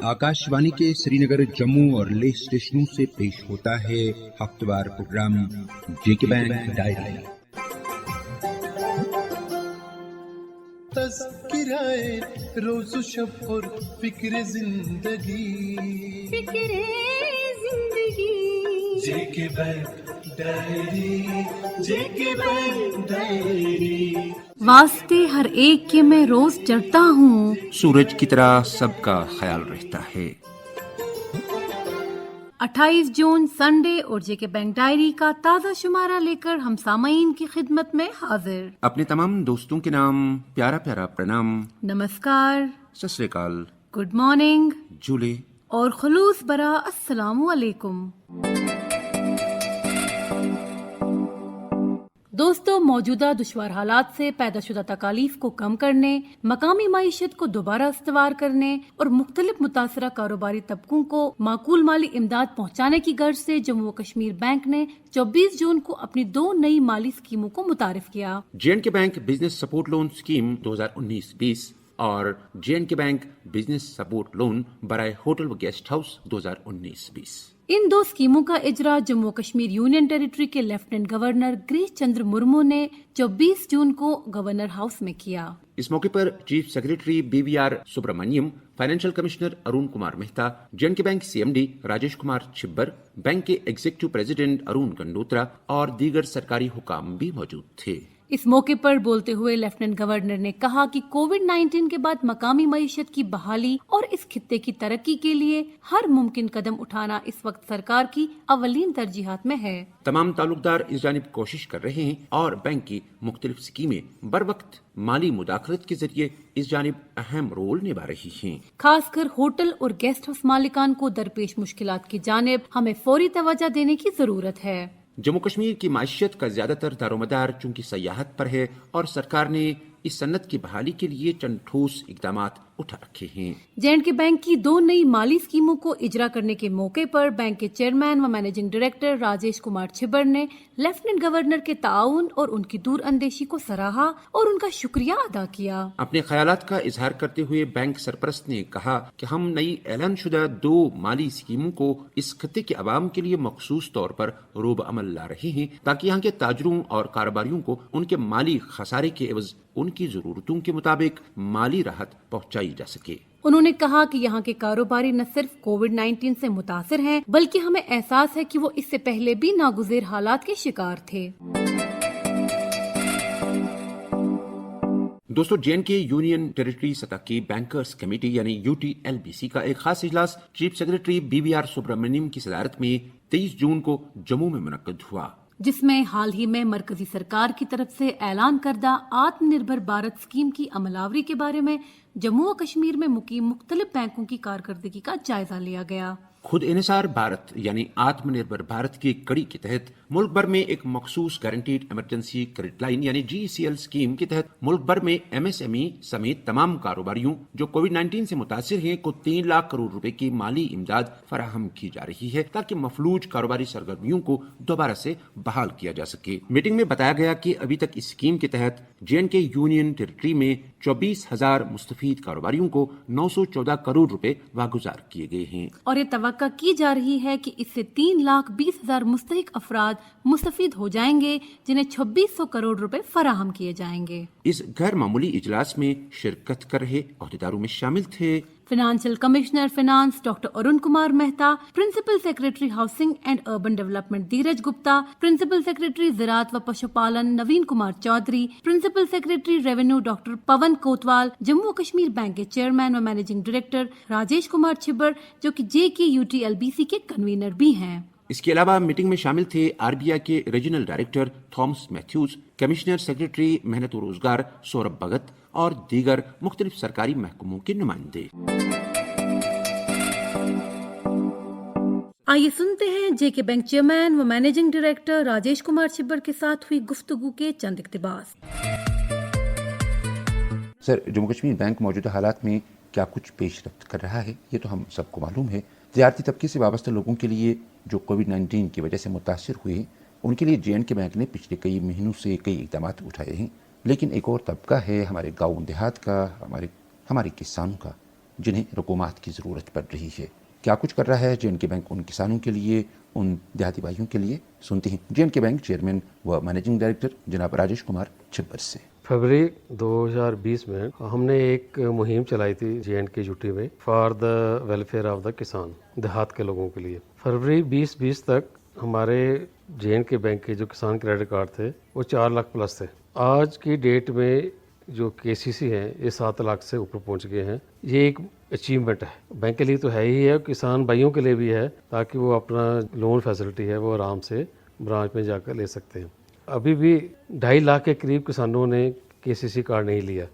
आकाशवाणी के श्रीनगर, जम्मू और लेह स्टेशनों से पेश होता है हफ्तेवार प्रोग्राम जेके बैंक डायरी। तज़किराए रोज़ शब और फिक्र जिंदगी जेके बैंक डायरी, जेके बैंक डायरी। वास्ते हर एक के मैं रोज चढ़ता हूँ, सूरज की तरह सबका ख्याल रहता है। 28 जून संडे और जेके बैंक डायरी का ताज़ा शुमारा लेकर हम सामाईन की खिदमत में हाजिर। अपने तमाम दोस्तों के नाम प्यारा प्यारा प्रणाम, नमस्कार, सत श्री अकाल, गुड मॉर्निंग जूले और खुलूस बरा अस्सलामु अलैकुम। दोस्तों, मौजूदा दुश्वार हालात से पैदाशुदा तकालीफ को कम करने, मकामी माईशत को दोबारा इस्तवार करने और मुख्तलिफ मुतासरा कारोबारी तबकों को माकूल माली इमदाद पहुँचाने की गर्ज से जम्मू व कश्मीर बैंक ने 24 जून को अपनी 2 नई माली स्कीमों को मुतारिफ किया। J and K bank business support loan scheme 2019-20 और J and K bank business support loan बराए होटल व गेस्ट हाउस 2019-20। इन 2 स्कीमों का इजरा जम्मू कश्मीर यूनियन टेरिटरी के लेफ्टिनेंट गवर्नर गिरीश चंद्र मुर्मू ने 24 जून को गवर्नर हाउस में किया। इस मौके पर chief secretary BVR Subrahmanyam, financial commissioner Arun Kumar Mehta, J and K bank CMD Rajesh Kumar Chhibber, bank के एग्जीक्यूटिव प्रेसिडेंट अरुण गंडोत्रा और दीगर सरकारी हुकाम भी मौजूद थे। इस मौके पर बोलते हुए लेफ्टिनेंट गवर्नर ने कहा कि कोविड-19 के बाद मकामी मईशत की बहाली और इस खित्ते की तरक्की के लिए हर मुमकिन कदम उठाना इस वक्त सरकार की अवलीन तरजीहात में है। तमाम ताल्लुकदार इस जानिब कोशिश कर रहे हैं और बैंक की मुख्तलिफ स्कीमें बर वक्त माली मुदाखलत के जरिए इस जानिब अहम रोल निभा रही हैं। खासकर होटल और गेस्ट हाउस मालिकान को दरपेश मुश्किलात की जानिब हमें फौरी तवज्जो देने की जरूरत है। जम्मू कश्मीर की माशियत का ज्यादातर दारोमदार चूंकि सयाहत पर है और सरकार ने इस सन्नत की बहाली के लिए चंद ठोस इकदामात उठा रखे हैं। जे.एंड.के बैंक की 2 नई माली स्कीमों को इजरा करने के मौके पर बैंक के चेयरमैन व मैनेजिंग डायरेक्टर राजेश कुमार छिब्बर ने लेफ्टिनेंट गवर्नर के ताउन और उनकी दूर अंदेशी को सराहा और उनका शुक्रिया अदा किया। अपने ख्यालात का इजहार करते हुए बैंक सरपरस्त ने कहा कि हम नई ऐलान शुदा 2 माली स्कीमों को इस खत्ते के अवाम के लिए मखसूस तौर पर रोब अमल ला रहे हैं ताकि यहाँ के ताजरों और कारोबारियों को उनके माली खसारे के एवज उनकी जरूरतों के मुताबिक माली राहत पहुँचाई जा सके। उन्होंने कहा कि यहाँ के कारोबारी न सिर्फ कोविड-19 से मुतासिर हैं, बल्कि हमें एहसास है कि वो इससे पहले भी नागुज़ेर हालात के शिकार थे। दोस्तों, जे.एंड.के यूनियन टेरिटरी सतह की बैंकर्स कमेटी यानी UTLBC का एक खास इजलास चीफ सेक्रेटरी BVR सुब्रमण्यम की सदारत में 23 जून को जम्मू में मुनक्कद हुआ, जिसमें हाल ही में मरकजी सरकार की तरफ से ऐलान करदा आत्मनिर्भर भारत स्कीम की अमलावरी के बारे में जम्मू और कश्मीर में मुकीम मुख्तलिफ बैंकों की कारकर्दगी का जायजा लिया गया। खुद इन्हिसार भारत यानी आत्मनिर्भर भारत की कड़ी के तहत मुल्क भर में एक मखसूस गारंटीड इमरजेंसी क्रेडिट लाइन यानी GECL स्कीम के तहत मुल्क भर में MSME समेत तमाम कारोबारियों जो कोविड-19 से मुतासिर हैं को 3 लाख करोड़ रुपए की माली इमदाद फराहम की जा रही है ताकि मफलूज कारोबारी सरगर्मियों को दोबारा से बहाल किया जा सके। मीटिंग में बताया गया कि अभी तक इस स्कीम के तहत जे.एंड.के यूनियन टेरिटरी में 24,000 मुस्तफीद कारोबारियों को 914 करोड़ रुपए वागुजार किए गए हैं और ये तवक्का की जा रही है कि इससे 3,20,000 मुस्तहिक अफराद मुस्तफीद हो जाएंगे जिन्हें 2600 करोड़ रुपए फराहम किए जाएंगे। इस गैर मामूली इजलास में शिरकत कर रहे अहदेदारों में शामिल थे financial commissioner finance doctor Arun Kumar Mehta, principal secretary housing and urban development Dheeraj Gupta, principal secretary ज़राअत व पशुपालन Naveen Kumar Choudhary, principal secretary revenue doctor Pawan Kotwal, Jammu Kashmir bank के चेयरमैन व मैनेजिंग डायरेक्टर राजेश कुमार छिब्बर जो कि JK UTLBC के कन्वीनर भी हैं। इसके अलावा मीटिंग में शामिल थे RBI के regional director Thomas Matthews, commissioner secretary मेहनत और रोजगार सौरभ भगत और दीगर मुख्तलिफ सरकारी महकमों के नुमाइंदे। आइए सुनते हैं जेके बैंक चेयरमैन व मैनेजिंग डायरेक्टर राजेश कुमार छिब्बर के साथ हुई गुफ्तगू के चंद इक़्तिबास। सर, जम्मू कश्मीर बैंक मौजूदा हालात में क्या कुछ पेशरफ्त कर रहा है, ये तो हम सबको मालूम है। तजारती तबके से वाबस्ता लोगों के लिए जो कोविड-19 की वजह से मुतासिर हुए, उनके लिए जे.एंड.के बैंक ने पिछले कई महीनों से कई इक़दाम उठाए हैं। लेकिन एक और तबका है हमारे गाँव देहात का, हमारे किसानों का, जिन्हें रकूमात की ज़रूरत पड़ रही है। क्या कुछ कर रहा है जे.एंड.के बैंक उन किसानों के लिए, उन देहाती भाइयों के लिए? सुनते हैं जे.एंड.के बैंक चेयरमैन व मैनेजिंग डायरेक्टर जनाब राजेश कुमार छिब्बर से। फरवरी 2020 में हमने एक मुहिम चलाई थी जे.एंड.के यूटी में for the welfare of the किसान, देहात के लोगों के लिए। फरवरी 2020 तक हमारे जे.एंड.के बैंक के जो किसान क्रेडिट कार्ड थे वो 4 लाख प्लस थे। आज की डेट में जो केसीसी हैं ये 7 लाख से ऊपर पहुंच गए हैं। ये एक अचीवमेंट है, बैंक के लिए तो है ही है, किसान भाइयों के लिए भी है, ताकि वो अपना लोन फैसिलिटी है वो आराम से ब्रांच में जाकर ले सकते हैं। अभी भी 2.5 लाख के करीब किसानों ने केसीसी कार्ड नहीं लिया।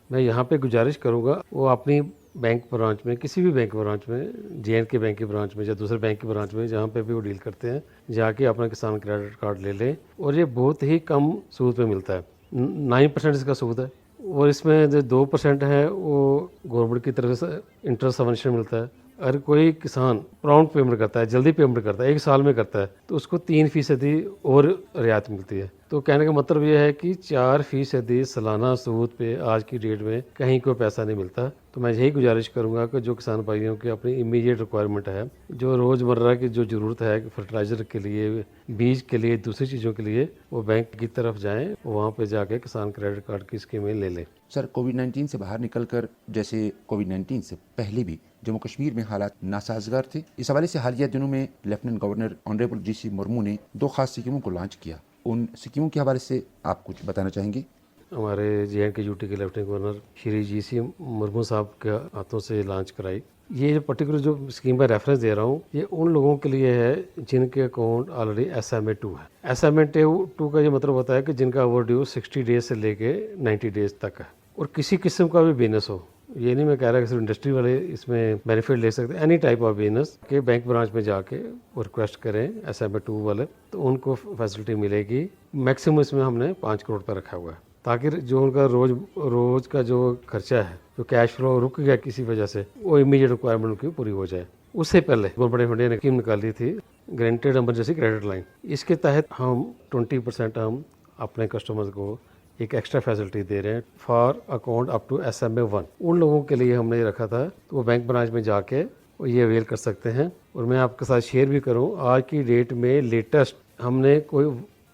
मैं यहाँ पे गुजारिश करूँगा वो अपनी बैंक ब्रांच में, किसी भी बैंक ब्रांच में, जे.एंड.के बैंक की ब्रांच में या दूसरे बैंक की ब्रांच में जहाँ पे भी वो डील करते हैं, जाके अपना किसान क्रेडिट कार्ड ले लें। और ये बहुत ही कम सूद पे मिलता है, 9% इसका सूद है, और इसमें जो 2% है वो गवर्नमेंट की तरफ से इंटरेस्ट सबवेंशन मिलता है। अगर कोई किसान प्रॉम्प्ट पेमेंट करता है, जल्दी पेमेंट करता है, 1 साल में करता है, तो उसको 3% और रियायत मिलती है। तो कहने का मतलब ये है कि 4% सालाना सूद पे आज की डेट में कहीं कोई पैसा नहीं मिलता। तो मैं यही गुजारिश करूंगा कि जो किसान भाइयों की अपनी इमीडिएट रिक्वायरमेंट है, जो रोज़मर्रा की जो ज़रूरत है फर्टिलाइज़र के लिए, बीज के लिए, दूसरी चीज़ों के लिए, वो बैंक की तरफ जाएँ, वहाँ पर जाके किसान क्रेडिट कार्ड की स्कीमें ले लें। सर, कोविड-19 से बाहर निकलकर, जैसे कोविड-19 से पहले भी जम्मू कश्मीर में हालात नासाजगार थे, इस हवाले से हालिया दिनों में lieutenant governor honourable GC. Murmu ने 2 खास स्कीमों को लॉन्च किया। उन स्कीमों के हवाले से आप कुछ बताना चाहेंगे? हमारे जे.एंड.के यूटी के lieutenant governor Shri GC. Murmu साहब के हाथों से लॉन्च कराई। ये जो पर्टिकुलर जो स्कीम का रेफरेंस दे रहा हूँ, ये उन लोगों के लिए है जिनके अकाउंट ऑलरेडी SMA-2 है। SMA-2 का ये मतलब होता है कि जिनका ओवरड्यू 60 डेज से लेके 90 डेज तक है, और किसी किस्म का भी बिजनेस हो। ये नहीं मैं कह रहा कि सिर्फ इंडस्ट्री वाले इसमें बेनिफिट ले सकते, एनी टाइप ऑफ बिजनेस के बैंक ब्रांच में जाके वो रिक्वेस्ट करें SMA-2 वाले, तो उनको फैसिलिटी मिलेगी। मैक्सिमम इसमें हमने 5 करोड़ पर रखा हुआ है, ताकि जो उनका रोज का जो खर्चा है, जो कैश फ्लो रुक गया किसी वजह से, वो इमीडिएट रिक्वायरमेंट उनकी पूरी हो जाए। उससे पहले गवर्नमेंट ऑफ इंडिया ने स्कीम निकाली थी गारंटेड इमरजेंसी क्रेडिट लाइन। इसके तहत हम 20% हम अपने कस्टमर्स को एक एक्स्ट्रा फैसिलिटी दे रहे हैं for account up to SMA-1। उन लोगों के लिए हमने रखा था, तो वो बैंक ब्रांच में जाके वो ये अवेल कर सकते हैं। और मैं आपके साथ शेयर भी करूं, आज की डेट में लेटेस्ट हमने कोई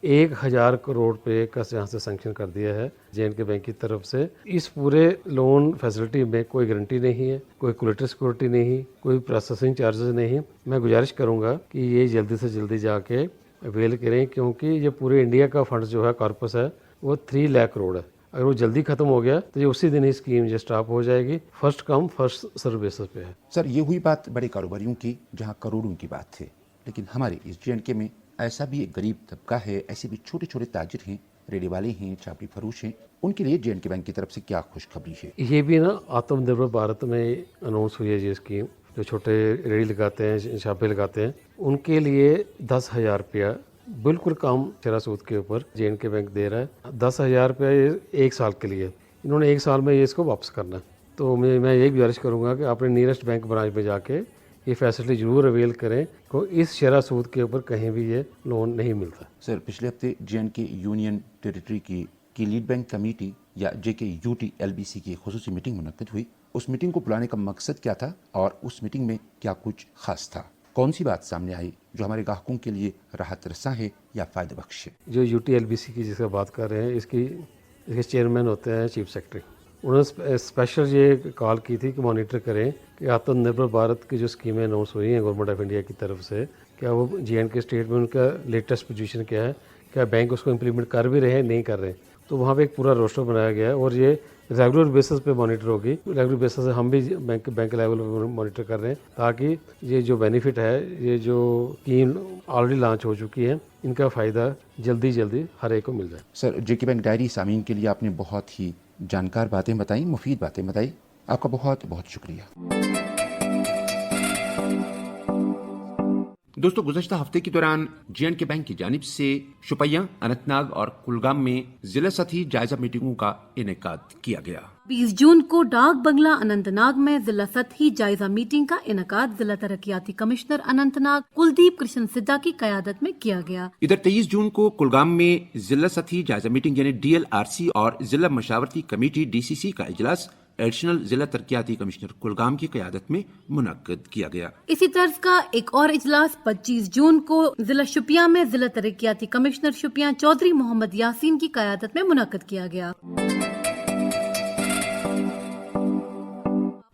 1000 करोड़ रुपये का यहाँ से सैंक्शन कर दिया है जे.एंड.के बैंक की तरफ से। इस पूरे लोन फैसिलिटी में कोई गारंटी नहीं है, कोई कोलेटरल सिक्योरिटी नहीं, कोई प्रोसेसिंग चार्जेस नहीं। मैं गुजारिश करूंगा कि ये जल्दी से जल्दी जाके अवेल करें, क्योंकि ये पूरे इंडिया का फंड जो है, कॉर्पस है, वो 3 लाख करोड़ है। अगर वो जल्दी खत्म हो गया तो ये उसी दिन ही स्कीम जो स्टॉप हो जाएगी। First come first serve basis पे है। सर, ये हुई बात बड़े कारोबारियों की, जहां करोड़ों की बात थी, लेकिन हमारे इस जे.एंड.के में ऐसा भी एक गरीब तबका है, ऐसे भी छोटे छोटे ताजिर हैं, रेडी वाले हैं, छापड़ी फरोश हैं, उनके लिए जे.एंड.के बैंक की तरफ से क्या खुशखबरी है? ये भी ना आत्मनिर्भर भारत में अनाउंस हुई है ये स्कीम। जो छोटे रेडी लगाते हैं, छापे लगाते हैं, उनके लिए 10,000 रुपया बिल्कुल कम चरा सूद के ऊपर जे.एंड.के बैंक दे रहा है। 10,000 रुपया ये 1 साल के लिए, इन्होंने 1 साल में ये इसको वापस करना है। तो मैं यही गुजारिश करूँगा कि अपने नियरेस्ट बैंक ब्रांच में जाके ये फैसिलिटी जरूर अवेल करें, को इस शरह सूद के ऊपर कहीं भी ये लोन नहीं मिलता। सर, पिछले हफ्ते जे.एंड.के यूनियन टेरिटरी की लीड बैंक कमेटी या JKUT LBC की खुसूसी मीटिंग मुनक्किद हुई। उस मीटिंग को बुलाने का मकसद क्या था और उस मीटिंग में क्या कुछ खास था? कौन सी बात सामने आई जो हमारे ग्राहकों के लिए राहत रसा है या फायदा बख्श है? जो UT LBC की जिसका बात कर रहे हैं, इसके चेयरमैन होते हैं चीफ सेक्रेटरी। उन्होंने स्पेशल ये कॉल की थी कि मॉनिटर करें कि आत्मनिर्भर भारत की जो स्कीमें अनाउंस हुई हैं गवर्नमेंट ऑफ इंडिया की तरफ से, क्या वो जे.एंड.के स्टेट में उनका लेटेस्ट पोजीशन क्या है, क्या बैंक उसको इम्प्लीमेंट कर भी रहे हैं, नहीं कर रहे। तो वहाँ पे एक पूरा रोस्टर बनाया गया है और ये रेगुलर बेसिस पे मॉनिटर होगी। रेगुलर बेसिस से हम भी बैंक लेवल पर मॉनिटर कर रहे हैं, ताकि ये जो बेनिफिट है, ये जो स्कीम ऑलरेडी लॉन्च हो चुकी है, इनका फ़ायदा जल्दी हर एक को मिल जाए। सर, जे.के बैंक डायरी सामीन के लिए आपने बहुत ही जानकार बातें बताई, मुफीद बातें बताई, आपका बहुत बहुत शुक्रिया। दोस्तों, गुज़श्ता हफ्ते के दौरान जे.एंड.के बैंक की जानिब से शुपियां, अनंतनाग और कुलगाम में जिला सतही जायजा मीटिंगों का इनेकाद किया गया। 20 जून को डाक बंगला अनंतनाग में जिला सतही जायजा मीटिंग का इनेकाद जिला तरक्याती कमिश्नर अनंतनाग कुलदीप कृष्ण सिद्धा की क़यादत में किया गया। इधर 23 जून को कुलगाम में जिला सतही जायजा मीटिंग यानी DLRC और जिला मशावरती कमेटी DCC का इजलास ایڈیشنل ضلع ترقیاتی کمشنر کلگام کی قیادت میں منعقد کیا گیا۔ اسی طرز کا ایک اور اجلاس 25 جون کو ضلع شوپیاں میں ضلع ترقیاتی کمشنر شوپیاں چودھری محمد یاسین کی قیادت میں منعقد کیا گیا۔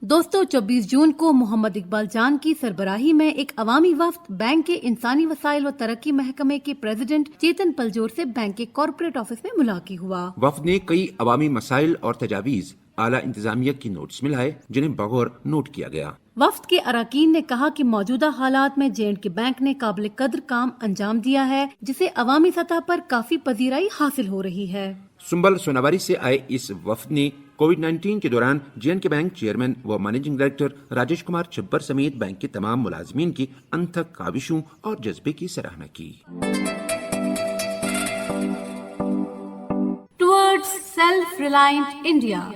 دوستو 24 جون کو محمد اقبال جان کی سربراہی میں ایک عوامی وفد بینک کے انسانی وسائل و ترقی محکمے کے پریزیڈنٹ چیتن پلجور سے بینک کے کارپوریٹ آفس میں ملاقات ہوا۔ وفد نے کئی عوامی مسائل اور تجاویز اعلیٰ انتظامیہ کی نوٹس میں لائے جنہیں بغور نوٹ کیا گیا۔ وفد کے اراکین نے کہا کہ موجودہ حالات میں J&K بینک نے قابل قدر کام انجام دیا ہے جسے عوامی سطح پر کافی پذیرائی حاصل ہو رہی ہے۔ سنبل سوناواری سے آئے اس وفد نے کووڈ-19 کے دوران J&K بینک چیئرمین و مینیجنگ ڈائریکٹر راجیش کمار چھبر سمیت بینک کے تمام ملازمین کی انتھک کاوشوں اور جذبے کی سراہنا کی۔ ٹورڈز سیلف ریلائنٹ انڈیا،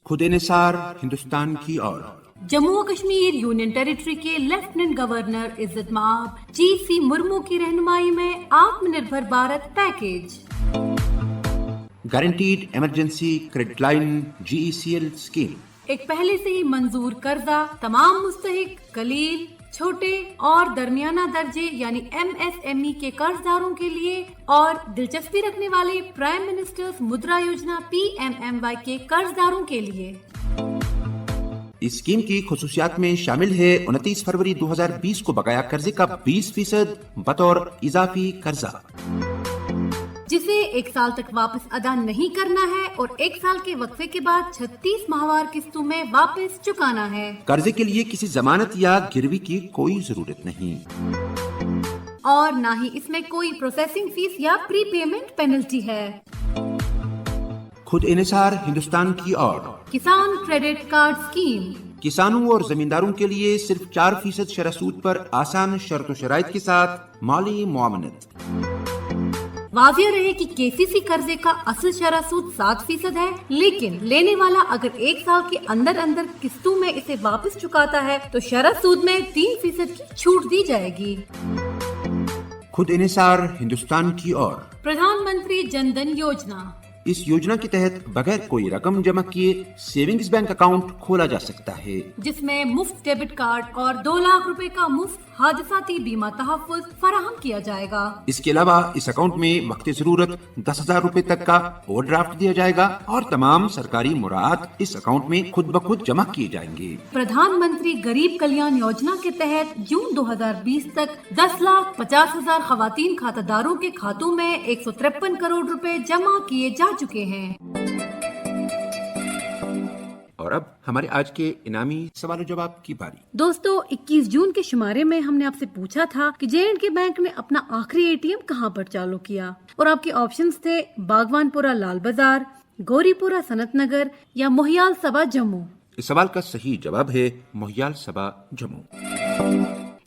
خود انحصار ہندوستان کی اور جموں و کشمیر یونین ٹیریٹری کے لیفٹیننٹ گورنر عزت مآب GC مرمو کی رہنمائی میں Atma Nirbhar Bharat package, guaranteed emergency credit line GECL scheme, ایک پہلے سے ہی منظور قرضہ تمام مستحق قلیل، چھوٹے اور درمیانہ درجے یعنی MSME کے قرض داروں کے لیے اور دلچسپی رکھنے والے پرائم منسٹرز مدرا یوجنا PMMY کے قرض داروں کے لیے۔ اس اسکیم کی خصوصیات میں شامل ہے 29 فروری 2020 کو بقایا قرضے کا 20% بطور اضافی قرضہ، جسے 1 سال تک واپس ادا نہیں کرنا ہے اور 1 سال کے وقفے کے بعد 36 ماہوار قسطوں میں واپس چکانا ہے۔ قرضے کے لیے کسی ضمانت یا گروی کی کوئی ضرورت نہیں اور نہ ہی اس میں کوئی پروسیسنگ فیس یا پری پیمنٹ پینلٹی ہے۔ خود انحصار ہندوستان کی اور کسان کریڈٹ کارڈ اسکیم، کسانوں اور زمینداروں کے لیے صرف 4% شرح سود پر آسان شرط و شرائط کے ساتھ مالی معاونت۔ واضح رہے کہ KCC قرضے کا اصل شرح سود 7% ہے، لیکن لینے والا اگر 1 سال کے اندر قسطوں میں اسے واپس چکاتا ہے تو شرح سود میں 3% کی چھوٹ دی جائے گی۔ خود انحصار ہندوستان کی اور پردھان منتری جن دھن یوجنا، اس یوجنا کے تحت بغیر کوئی رقم جمع کیے سیونگز بینک اکاؤنٹ کھولا جا سکتا ہے، جس میں مفت ڈیبٹ کارڈ اور 2 لاکھ روپے کا مفت حادثاتی بیمہ تحفظ فراہم کیا جائے گا۔ اس کے علاوہ اس اکاؤنٹ میں وقت ضرورت 10,000 روپے تک کا اوور ڈرافٹ دیا جائے گا اور تمام سرکاری مراعات اس اکاؤنٹ میں خود بخود جمع کیے جائیں گے۔ پردھان منتری غریب کلیان یوجنا کے تحت جون 2020 تک 10,50,000 خواتین کھاتہ داروں کے کھاتوں میں 153 کروڑ روپے جمع کیے جا چکے ہیں۔ اور اب ہمارے آج کے انعامی سوال و جواب کی باری۔ دوستو 21 جون کے شمارے میں ہم نے آپ سے پوچھا تھا کہ J&K بینک نے اپنا آخری ATM کہاں پر چالو کیا، اور آپ کے آپشنز تھے باغوان پورہ لال بازار، گوری پورہ صنعت نگر یا موہیال سبا جموں۔ اس سوال کا صحیح جواب ہے موہیال سبا جموں۔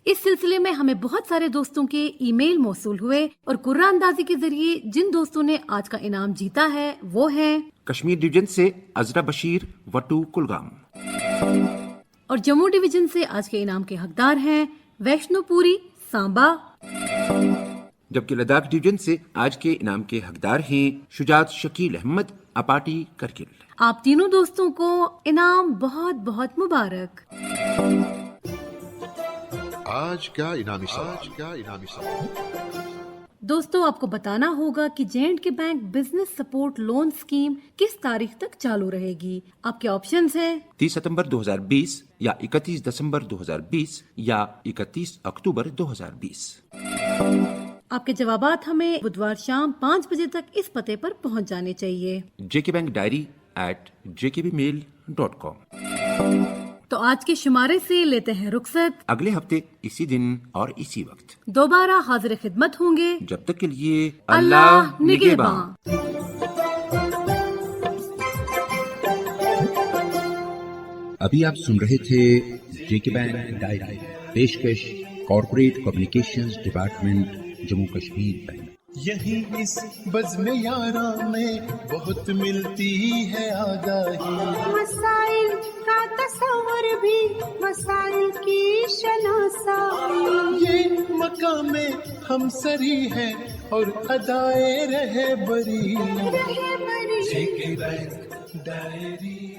اس سلسلے میں ہمیں بہت سارے دوستوں کے ای میل موصول ہوئے اور قرعہ اندازی کے ذریعے جن دوستوں نے آج کا انعام جیتا ہے وہ ہیں کشمیر ڈویژن سے عذرا بشیر وٹو کلگام، اور جموں ڈویژن سے آج کے انعام کے حقدار ہیں ویشنو پوری سانبا، جبکہ لداخ ڈویژن سے آج کے انعام کے حقدار ہیں شجاعت شکیل احمد اپاٹی کرگل۔ آپ تینوں دوستوں کو انعام بہت بہت مبارک۔ آج کا انعامی سوال۔ دوستو آپ کو بتانا ہوگا کہ J&K bank business support loan scheme کس تاریخ تک چالو رہے گی۔ آپ کے آپشنز ہیں 30 ستمبر 2020 یا 31 دسمبر 2020 یا 31 اکتوبر 2020۔ آپ کے جوابات ہمیں بدوار شام 5 بجے تک اس پتے پر پہنچ جانے چاہیے، jkbankdiary@jkbmail.com۔ تو آج کے شمارے سے لیتے ہیں رخصت، اگلے ہفتے اسی دن اور اسی وقت دوبارہ حاضر خدمت ہوں گے، جب تک کے لیے اللہ نگہباں۔ ابھی آپ سن رہے تھے JK بینک ڈائری، پیشکش corporate communications department Jammu Kashmir bank. یہی اس بزم یاراں میں بہت ملتی ہے آگاہی، مسائل کا تصور بھی مسائل کی شناسائی، یہ مقام ہم سری ہے اور ادائے رہے بری، رہبری बैंक डायरी।